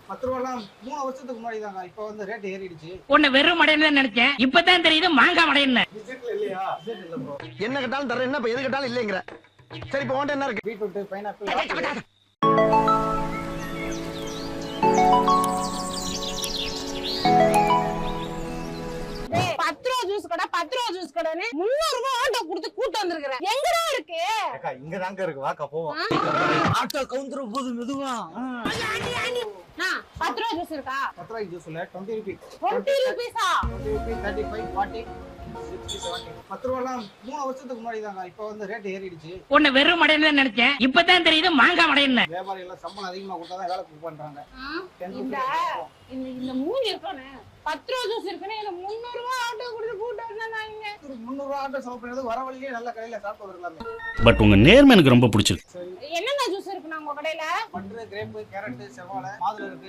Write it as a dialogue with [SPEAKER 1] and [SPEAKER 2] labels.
[SPEAKER 1] 10 ரூபாய்லாம் 3 வருஷத்துக்கு முன்னாடி தாங்க. இப்போ வந்து ரேட் ஏறிடுச்சு.
[SPEAKER 2] உன்னை வெறும் மடையன்னு தான் நினைச்சேன். இப்பதான் தெரியுது மாங்காய் மடையன்னு.
[SPEAKER 1] விசிட்ல இல்லையா? விசிட் இல்ல ப்ரோ.
[SPEAKER 3] என்ன கேட்டாலும் தரேன், என்ன எது கேட்டாலும் இல்லைங்கிற. சரி இப்போ உன்கிட்ட என்ன இருக்கு?
[SPEAKER 1] பீட்ரூட், பைனாப்பிள்,
[SPEAKER 4] 10 ரூபா ஜூஸ் கடை 10 ரூபா ஜூஸ் கடைன்னு 300 ரூபாய் ஆட்டோ கொடுத்து கூட்டு வந்திருக்கிறேன். எங்கடா இருக்கு?
[SPEAKER 1] அக்கா இங்க தாங்க இருக்கு. வாக்கா போவோம்.
[SPEAKER 5] ஆட்டோ கவுண்டர் போது மெதுவா.
[SPEAKER 4] 10 ரூபா ஜூஸ் இருக்கா?
[SPEAKER 1] 10 ரூபாய்க்கு ஜூஸ் இல்ல, 20 ரூபீஸ்.
[SPEAKER 4] 20 ரூபீஸா?
[SPEAKER 1] 20 ரூபீஸ், 35, 40, 60, 70. 10 ரூபாய்லாம் 3 வருஷத்துக்கு முன்னாடி தாங்க. இப்போ வந்து ரேட் ஏறிடுச்சு.
[SPEAKER 2] உன்னை வெறும் மடையன்னு தான் நினைச்சேன். இப்பதான் தெரியுது மாங்காய் மடையன்னு.
[SPEAKER 1] வியாபாரி எல்லாம் சம்பளம் அதிகமா கொடுத்தா தான் வேலை பண்றாங்க.
[SPEAKER 4] இந்த இந்த மூஞ்சி இருக்கானே 10 ரூபா ஜூஸ் இருக்குன்னு 300 ரூபாய் ஆட்டோ கொடுத்து கூட்டு வந்தாங்க.
[SPEAKER 1] 300 ரூபாய் ஆட்டோ செலவு பண்ணது வர வழியே நல்ல கடையில சாப்பிட்டு வரலாமே.
[SPEAKER 6] பட் உங்க நேர்மை எனக்கு ரொம்ப பிடிச்சிருக்கு.
[SPEAKER 1] சரி,
[SPEAKER 4] என்னென்ன ஜூஸ் இருக்குண்ணா உங்க கடையில?
[SPEAKER 1] பட்டர், கிரேப், கேரட், செவ்வாழை, மாதுளை இருக்கு.